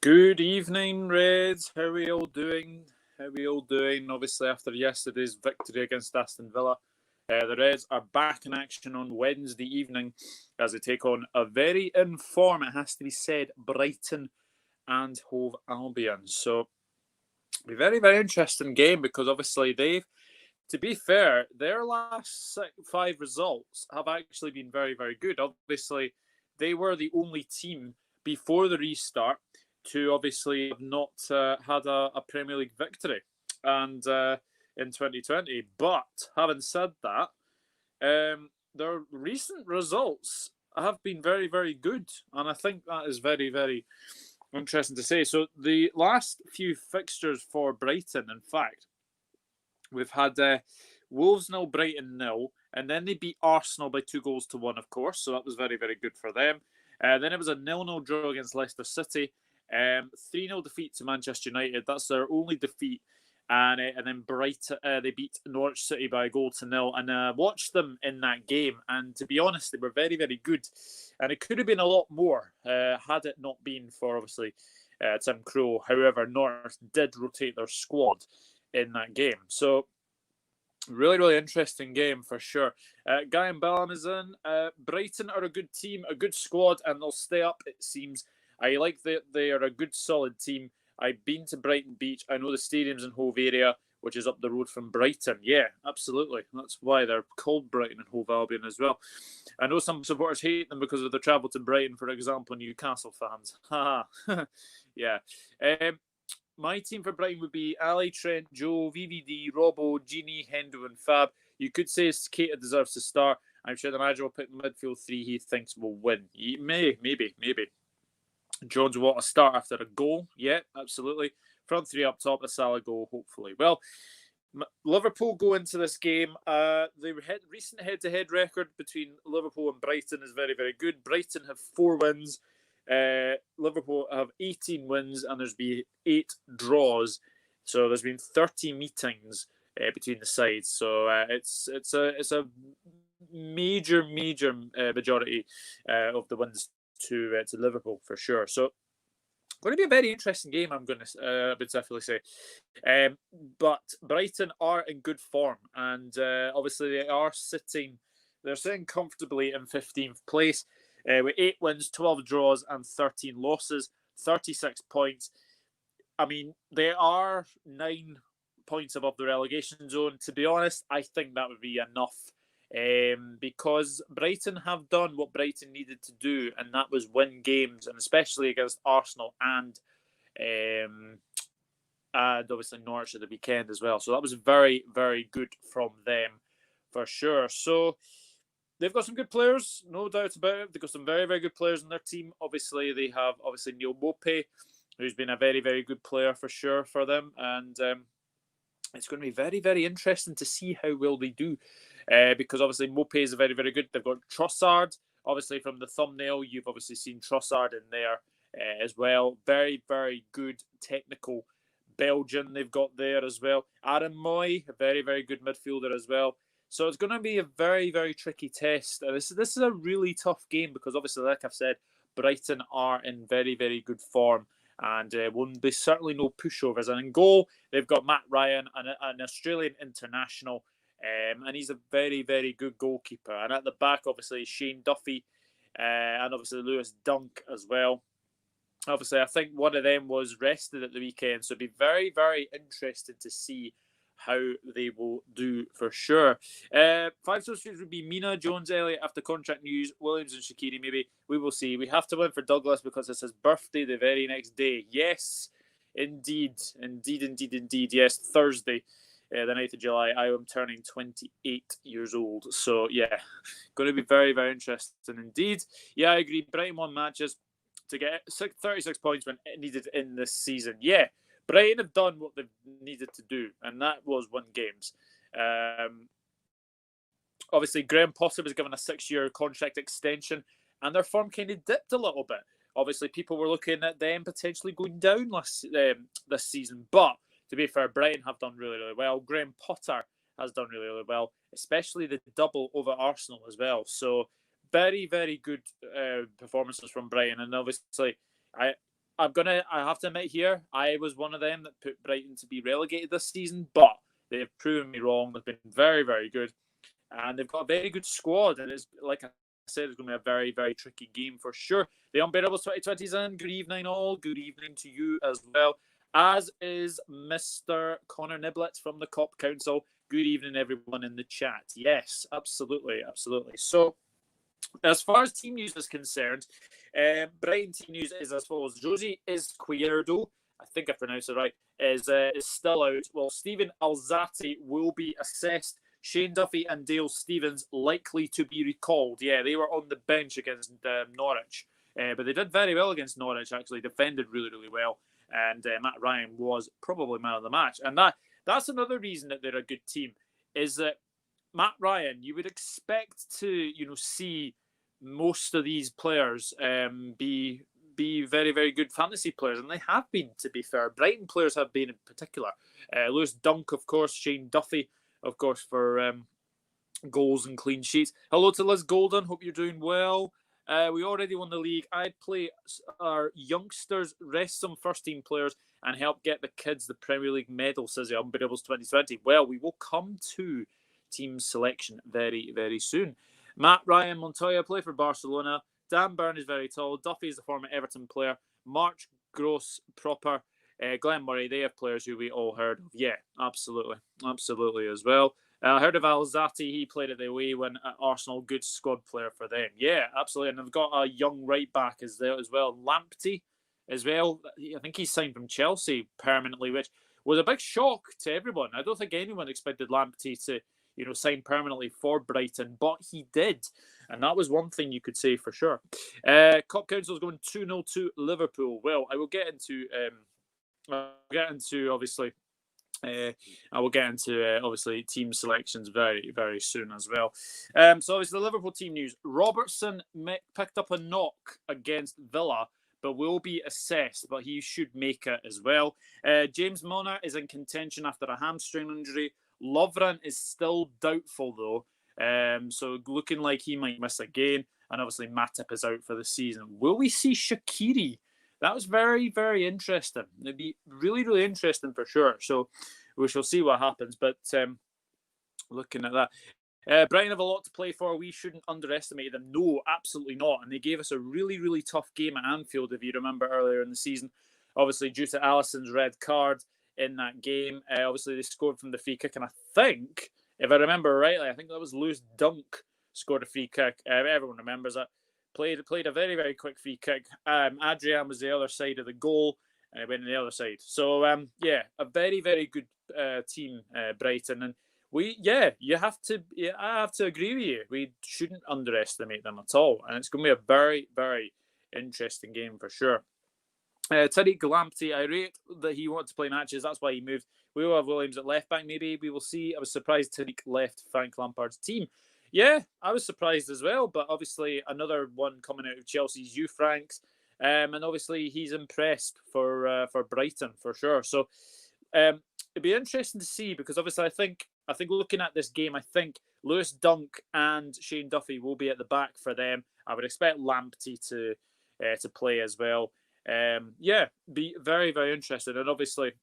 Good evening, Reds. How are we all doing? Obviously, after yesterday's victory against Aston Villa, the Reds are back in action on Wednesday evening as they take on a very in-form, it has to be said, Brighton and Hove Albion. So, it'll be a very, very interesting game because obviously to be fair, their last five results have actually been very, very good. Obviously, they were the only team before the restart to obviously have not had a Premier League victory and in 2020. But having said that, their recent results have been very, very good. And I think that is very, very interesting to say. So the last few fixtures for Brighton, in fact, we've had Wolves 0, Brighton 0, and then they beat Arsenal by 2-1, of course. So that was very, very good for them. Then it was a 0-0 draw against Leicester City. 3-0 defeat to Manchester United. That's their only defeat. And then Brighton, they beat Norwich City by a 0-0. And watched them in that game. And to be honest, they were very, very good. And it could have been a lot more had it not been for, obviously, Tim Krul. However, Norwich did rotate their squad in that game. So, really, really interesting game for sure. Guy and Bellam is in. Brighton are a good team, a good squad, and they'll stay up, it seems. I like that they are a good, solid team. I've been to Brighton Beach. I know the stadium's in Hove area, which is up the road from Brighton. Yeah, absolutely. That's why they're called Brighton and Hove Albion as well. I know some supporters hate them because of the travel to Brighton, for example, Newcastle fans. Yeah. My team for Brighton would be Ali, Trent, Joe, VVD, Robbo, Genie, Hendo, and Fab. You could say Keita deserves to start. I'm sure the manager will pick the midfield three he thinks will win. Maybe. Jones will want to start after a goal. Yeah, absolutely. Front three up top, a Salah goal, hopefully. Well, Liverpool go into this game. The recent head-to-head record between Liverpool and Brighton is very, very good. Brighton have 4 wins. Liverpool have 18 wins, and there's been 8 draws. So there's been 30 meetings between the sides. So it's a major majority of the wins to Liverpool for sure. So going to be a very interesting game, I'm going to would definitely say. But Brighton are in good form, and obviously they're sitting comfortably in 15th place with 8 wins, 12 draws, and 13 losses, 36 points. I mean, they are 9 points above the relegation zone. To be honest, I think that would be enough. Because Brighton have done what Brighton needed to do, and that was win games, and especially against Arsenal and obviously Norwich at the weekend as well. So that was very, very good from them for sure. So they've got some good players, no doubt about it. They've got some very, very good players in their team. Obviously, they have Neil Mopey, who's been a very, very good player for sure for them, and it's going to be very, very interesting to see how well they do. Because obviously Mopey is very, very good. They've got Trossard. Obviously, from the thumbnail, you've obviously seen Trossard in there as well. Very, very good technical Belgian they've got there as well. Aaron Moy, a very, very good midfielder as well. So it's going to be a very, very tricky test. This is a really tough game because obviously, like I've said, Brighton are in very, very good form. And won't be certainly no pushovers. And in goal, they've got Matt Ryan, an Australian international, and he's a very, very good goalkeeper. And at the back, obviously, Shane Duffy, and obviously Lewis Dunk as well. Obviously, I think one of them was rested at the weekend, so it'd be very, very interesting to see how they will do for sure. 5 substitutes would be Mina, Jones, Elliott after contract news, Williams and Shaqiri maybe. We will see. We have to win for Douglas because it's his birthday the very next day. Yes, indeed. Yes, Thursday, the 9th of July. I am turning 28 years old. So, yeah, going to be very, very interesting indeed. Yeah, I agree. Brighton won matches to get 36 points when needed in this season. Yeah. Brighton have done what they've needed to do, and that was win games. Obviously, Graham Potter was given a 6-year contract extension, and their form kind of dipped a little bit. Obviously, people were looking at them potentially going down this season, but to be fair, Brighton have done really, really well. Graham Potter has done really, really well, especially the double over Arsenal as well. So, very, very good performances from Brighton, and obviously, I have to admit here, I was one of them that put Brighton to be relegated this season, but they have proven me wrong. They've been very, very good, and they've got a very good squad. And it's like I said, it's going to be a very, very tricky game for sure. The Unbearables 2020's in. Good evening, all. Good evening to you as well, as is Mr. Connor Niblett from the Cop Council. Good evening, everyone in the chat. Yes, absolutely, absolutely. So, as far as team news is concerned, Brighton team news is as follows. Josie Izquierdo, I think I pronounced it right, is still out. Well, Stephen Alzate will be assessed. Shane Duffy and Dale Stevens likely to be recalled. Yeah, they were on the bench against Norwich. But they did very well against Norwich, actually. Defended really, really well. And Matt Ryan was probably man of the match. And that's another reason that they're a good team, is that Matt Ryan, you would expect to, see most of these players be very, very good fantasy players, and they have been, to be fair. Brighton players have been in particular. Lewis Dunk, of course, Shane Duffy, of course, for goals and clean sheets. Hello to Liz Golden. Hope you're doing well. We already won the league. I'd play our youngsters, rest some first-team players, and help get the kids the Premier League medal, says the Unbearables 2020. Well, we will come to team selection very, very soon. Matt Ryan Montoya play for Barcelona. Dan Byrne is very tall. Duffy is the former Everton player. March Gross proper. Glenn Murray, they have players who we all heard of. Yeah, absolutely. Absolutely as well. I heard of Alzate. He played at the away when at Arsenal. Good squad player for them. Yeah, absolutely. And they've got a young right back as well. Lamptey as well. I think he's signed from Chelsea permanently, which was a big shock to everyone. I don't think anyone expected Lamptey to sign permanently for Brighton, but he did. And that was one thing you could say for sure. Cop Council is going 2-0 to Liverpool. Well, I will get into obviously team selections very, very soon as well. So obviously the Liverpool team news. Robertson picked up a knock against Villa, but will be assessed, but he should make it as well. James Milner is in contention after a hamstring injury. Lovren is still doubtful, though. So looking like he might miss again. And obviously Matip is out for the season. Will we see Shaqiri? That was very, very interesting. It'd be really, really interesting for sure. So we shall see what happens. But looking at that. Brighton have a lot to play for. We shouldn't underestimate them. No, absolutely not. And they gave us a really, really tough game at Anfield, if you remember earlier in the season. Obviously, due to Alisson's red card in that game. Obviously, they scored from the free kick. And I think, if I remember rightly, I think that was Lewis Dunk scored a free kick. Everyone remembers that. Played a very, very quick free kick. Adrian was the other side of the goal, and it went on the other side. So, a very, very good team, Brighton. And I have to agree with you. We shouldn't underestimate them at all. And it's going to be a very, very interesting game for sure. Tariq Lamptey, I rate that he wanted to play matches. That's why he moved. We will have Williams at left back. Maybe we will see. I was surprised Tariq left Frank Lampard's team. Yeah, I was surprised as well. But obviously, another one coming out of Chelsea's youth ranks, and obviously he's impressed for Brighton for sure. So it'd be interesting to see, because obviously I think looking at this game, I think Lewis Dunk and Shane Duffy will be at the back for them. I would expect Lamptey to play as well. Be very, very interested. And obviously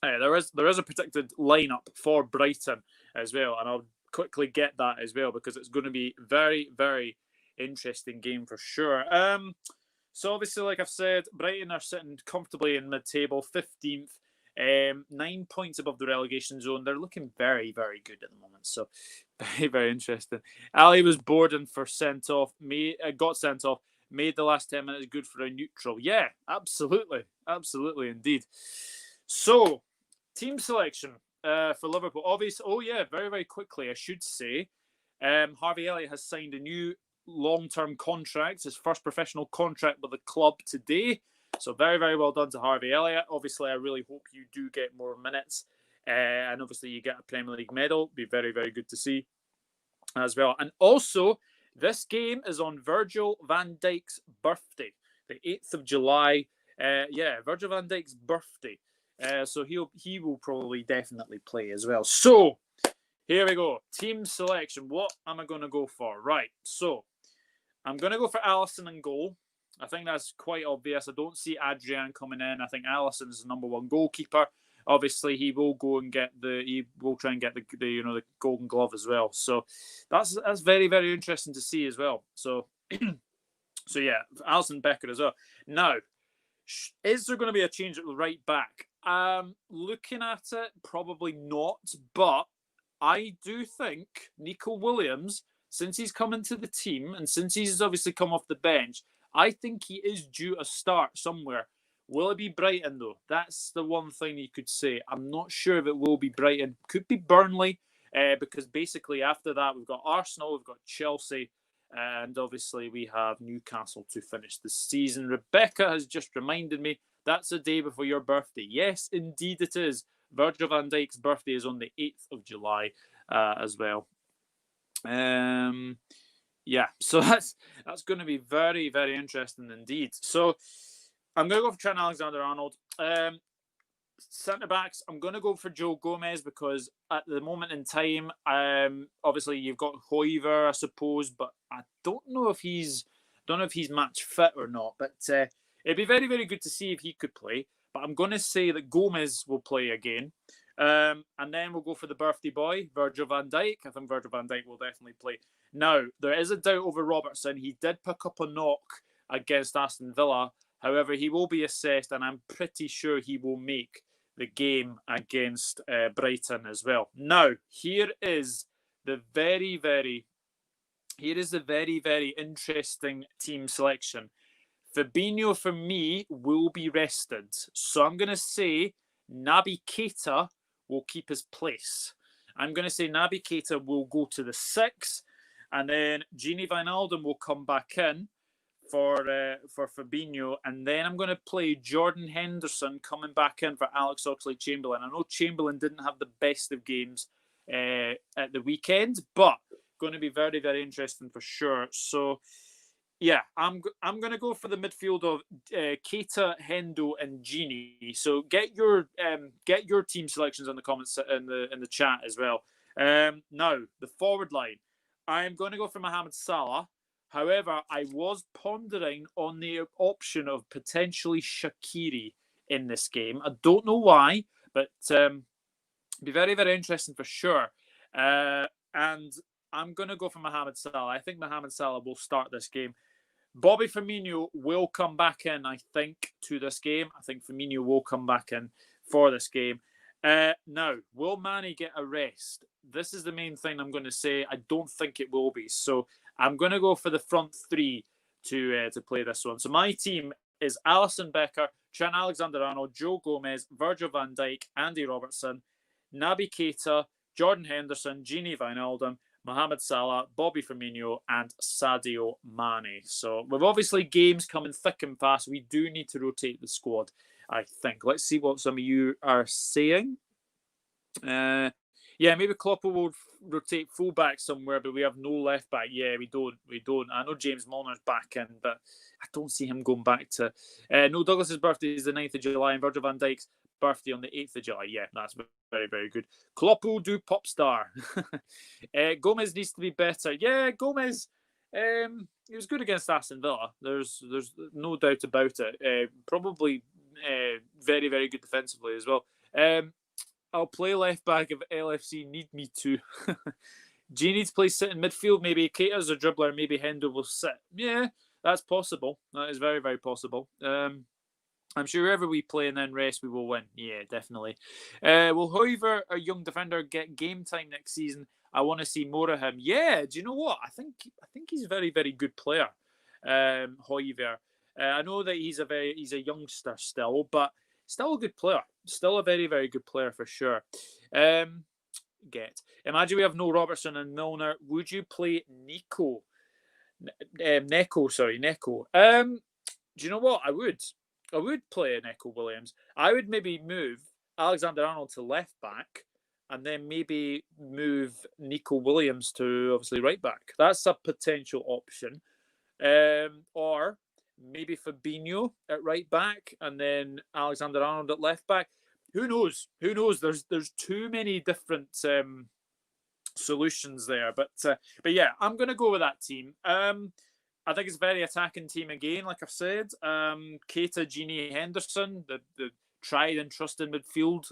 there is a predicted lineup for Brighton as well, and I'll quickly get that as well, because it's going to be very, very interesting game for sure. So obviously, like I've said, Brighton are sitting comfortably in mid-table, 15th, 9 points above the relegation zone. They're looking very, very good at the moment. So very, very interesting. Ali was bored and got sent off. Made the last 10 minutes good for a neutral. Yeah, absolutely. Absolutely, indeed. So, team selection for Liverpool. Very, very quickly, I should say. Harvey Elliott has signed a new long-term contract, his first professional contract with the club today. So, very, very well done to Harvey Elliott. Obviously, I really hope you do get more minutes. And obviously, you get a Premier League medal. Be very, very good to see as well. And also, this game is on Virgil van Dijk's birthday, the 8th of July. Virgil van Dijk's birthday. So he will probably definitely play as well. So here we go. Team selection. What am I going to go for? Right. So I'm going to go for Alisson in goal. I think that's quite obvious. I don't see Adrian coming in. I think Alisson's the number one goalkeeper. Obviously, he will go and he will try and get the Golden Glove as well. So that's very, very interesting to see as well. So so yeah, Alisson, Becker as well. Now, is there going to be a change at the right back? Looking at it, probably not. But I do think Nico Williams, since he's come into the team and since he's obviously come off the bench, I think he is due a start somewhere. Will it be Brighton, though? That's the one thing you could say. I'm not sure if it will be Brighton. Could be Burnley, because basically after that, we've got Arsenal, we've got Chelsea, and obviously we have Newcastle to finish the season. Rebecca has just reminded me that's a day before your birthday. Yes, indeed it is. Virgil van Dijk's birthday is on the 8th of July as well. Yeah, so that's going to be very, very interesting indeed. So I'm going to go for Trent Alexander-Arnold. Centre-backs, I'm going to go for Joe Gomez because at the moment in time, obviously you've got Hoiver, I suppose, but I don't know if he's match fit or not. But it'd be very, very good to see if he could play. But I'm going to say that Gomez will play again. And then we'll go for the birthday boy, Virgil van Dijk. I think Virgil van Dijk will definitely play. Now, there is a doubt over Robertson. He did pick up a knock against Aston Villa. However, he will be assessed, and I'm pretty sure he will make the game against Brighton as well. Now, here is the very, very interesting team selection. Fabinho, for me, will be rested. So I'm going to say Naby Keita will keep his place. I'm going to say Naby Keita will go to the 6, and then Gini Wijnaldum will come back in for Fabinho, and then I'm going to play Jordan Henderson coming back in for Alex Oxlade-Chamberlain. I know Chamberlain didn't have the best of games at the weekend, but going to be very, very interesting for sure. So yeah, I'm going to go for the midfield of Keita, Hendo, and Gini. So get your team selections in the comments in the chat as well. Now the forward line, I'm going to go for Mohamed Salah. However, I was pondering on the option of potentially Shaqiri in this game. I don't know why, but be very, very interesting for sure. And I'm going to go for Mohamed Salah. I think Mohamed Salah will start this game. Bobby Firmino will come back in, I think, to this game. I think Firmino will come back in for this game. Now, will Mane get a rest? This is the main thing I'm going to say. I don't think it will be. So I'm going to go for the front three to play this one. So my team is Alisson Becker, Trent Alexander-Arnold, Joe Gomez, Virgil van Dijk, Andy Robertson, Naby Keita, Jordan Henderson, Gini Wijnaldum, Mohamed Salah, Bobby Firmino, and Sadio Mane. So with obviously games coming thick and fast, we do need to rotate the squad, I think. Let's see what some of you are saying. Yeah, maybe Klopp will rotate fullback somewhere, but we have no left back. Yeah, we don't. I know James Milner's back in, but I don't see him going back to. No, Douglas's birthday is the 9th of July, and Virgil van Dijk's birthday on the 8th of July. Yeah, that's very, very good. Klopp will do pop star. Gomez needs to be better. Yeah, Gomez. He was good against Aston Villa. There's no doubt about it. Probably very, very good defensively as well. I'll play left back if LFC need me to. Gini's play sit in midfield. Maybe Keita's a dribbler. Maybe Hendo will sit. Yeah, that's possible. That is very, very possible. I'm sure whoever we play and then rest, we will win. Yeah, definitely. Will Hoiver, a young defender, get game time next season? I want to see more of him. Yeah, do you know what? I think he's a very, very good player. Hoiver. I know that he's a youngster still, but still a good player. Still a very, very good player for sure. Imagine we have no Robertson and Milner. Would you play Neko? Neko. Do you know what? I would play Neko Williams. I would maybe move Alexander-Arnold to left back and then maybe move Neko Williams to obviously right back. That's a potential option. Or maybe Fabinho at right back and then Alexander-Arnold at left back. Who knows? There's too many different solutions there. But yeah, I'm going to go with that team. I think it's a very attacking team again, like I've said. Keita, Gini, Henderson, the tried and trusted midfield.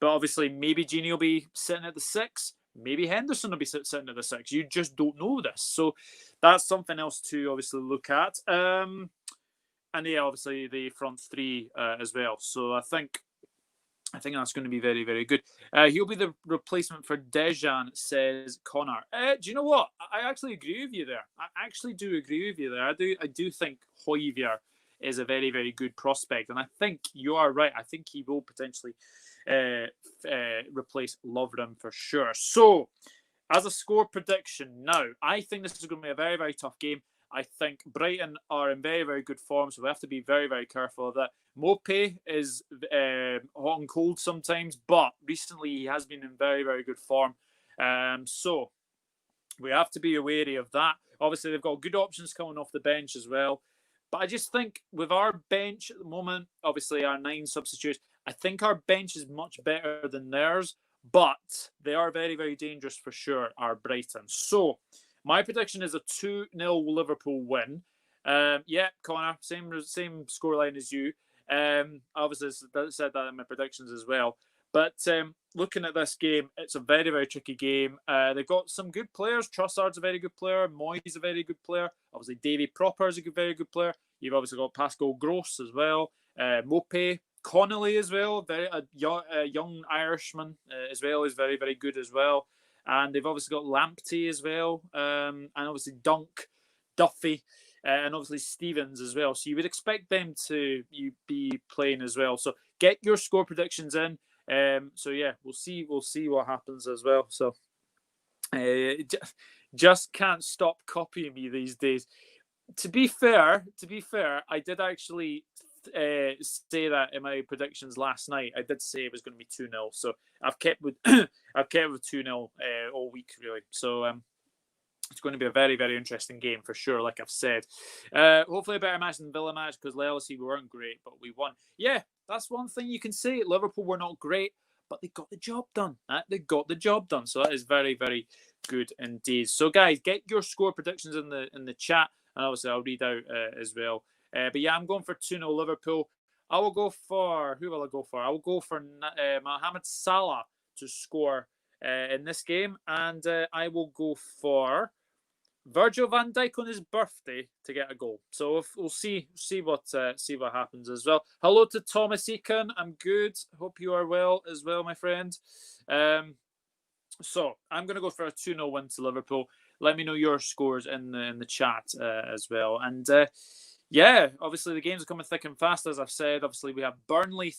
But obviously, maybe Gini will be sitting at the 6. Maybe Henderson will be sitting at the 6. You just don't know this. So that's something else to obviously look at. And yeah, obviously the front 3 as well. So I think that's going to be very, very good. He'll be the replacement for Dejan, says Connor. Do you know what? I actually agree with you there. I actually do agree with you there. I do think Højbjerg is a very, very good prospect. And I think you are right. I think he will potentially replace Lovren for sure. So, as a score prediction now, I think this is going to be a very, very tough game. I think Brighton are in very, very good form, so we have to be very, very careful of that. Mope is hot and cold sometimes, but recently he has been in very, very good form. So we have to be wary of that. Obviously, they've got good options coming off the bench as well. But I just think with our bench at the moment, obviously our 9 substitutes, I think our bench is much better than theirs, but they are very, very dangerous for sure, our Brighton. So my prediction is a 2-0 Liverpool win. Yeah, Connor, same scoreline as you. Obviously, said that in my predictions as well. But looking at this game, it's a very, very tricky game. They've got some good players. Trossard's a very good player. Moyes a very good player. Obviously, Davy Proper is a very good player. You've obviously got Pascal Gross as well. Mope, Connolly as well. A young Irishman as well is very, very good as well. And they've obviously got Lamptey as well. And obviously Duffy. And obviously Stevens as well. So you would expect them to be playing as well. So get your score predictions in. So yeah, we'll see what happens as well. So just can't stop copying me these days. To be fair, I did actually say that in my predictions last night. I did say it was going to be 2-0. So I've kept with 2-0 all week really. So it's going to be a very, very interesting game for sure, like I've said. Hopefully a better match than the Villa match because Chelsea weren't great, but we won. Yeah, that's one thing you can say. Liverpool were not great, but they got the job done. They got the job done. So that is very, very good indeed. So guys, get your score predictions in the chat, and obviously I'll read out as well. But yeah, I'm going for 2-0 Liverpool. I will go for... Who will I go for? I will go for Mohamed Salah to score in this game. And I will go for Virgil van Dijk on his birthday to get a goal. So we'll see what happens as well. Hello to Thomas Eakin. I'm good. Hope you are well as well, my friend. So I'm going to go for a 2-0 win to Liverpool. Let me know your scores in the chat as well. And yeah, obviously the games are coming thick and fast, as I've said. Obviously we have Burnley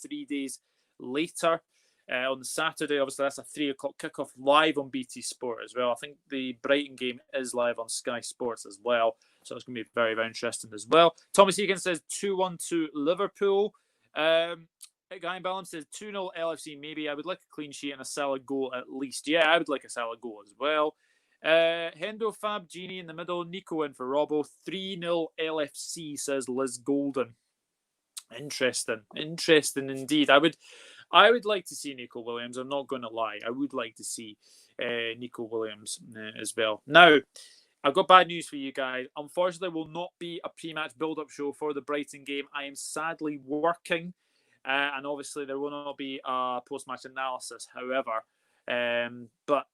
3 days later. On Saturday, obviously, that's a 3 o'clock kickoff live on BT Sport as well. I think the Brighton game is live on Sky Sports as well. So it's going to be very, very interesting as well. Thomas Egan says 2-1 to Liverpool. Guy in Bellham says 2-0 LFC. Maybe I would like a clean sheet and a Salah goal at least. Yeah, I would like a Salah goal as well. Hendo, Fab, Genie in the middle. Nico in for Robbo. 3-0 LFC, says Liz Golden. Interesting indeed. I would like to see Nico Williams. I'm not going to lie. I would like to see Nico Williams as well. Now, I've got bad news for you guys. Unfortunately, there will not be a pre-match build-up show for the Brighton game. I am sadly working, and obviously there will not be a post-match analysis. However, but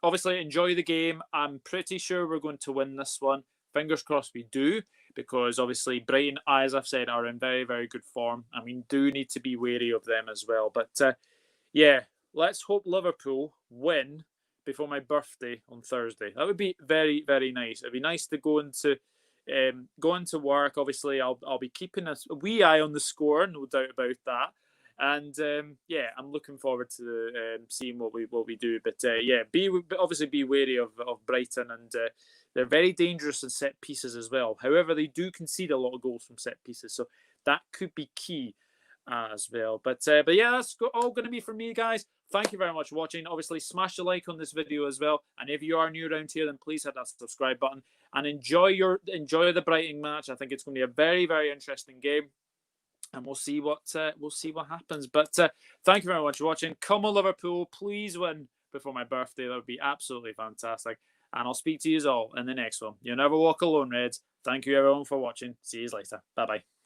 obviously enjoy the game. I'm pretty sure we're going to win this one. Fingers crossed we do, because obviously Brighton, as I've said, are in very, very good form. And we do need to be wary of them as well. But yeah, let's hope Liverpool win before my birthday on Thursday. That would be very, very nice. It'd be nice to go into work. Obviously, I'll be keeping a wee eye on the score, no doubt about that. And yeah, I'm looking forward to seeing what we do. But yeah, obviously be wary of Brighton, and they're very dangerous in set pieces as well. However, they do concede a lot of goals from set pieces, so that could be key as well. But yeah, that's all going to be from me, guys. Thank you very much for watching. Obviously, smash the like on this video as well. And if you are new around here, then please hit that subscribe button and enjoy the Brighton match. I think it's going to be a very, very interesting game, and we'll see what happens. But thank you very much for watching. Come on, Liverpool, please win before my birthday. That would be absolutely fantastic. and I'll speak to you all in the next one. You never walk alone, Reds. Thank you everyone for watching. See you later. Bye bye.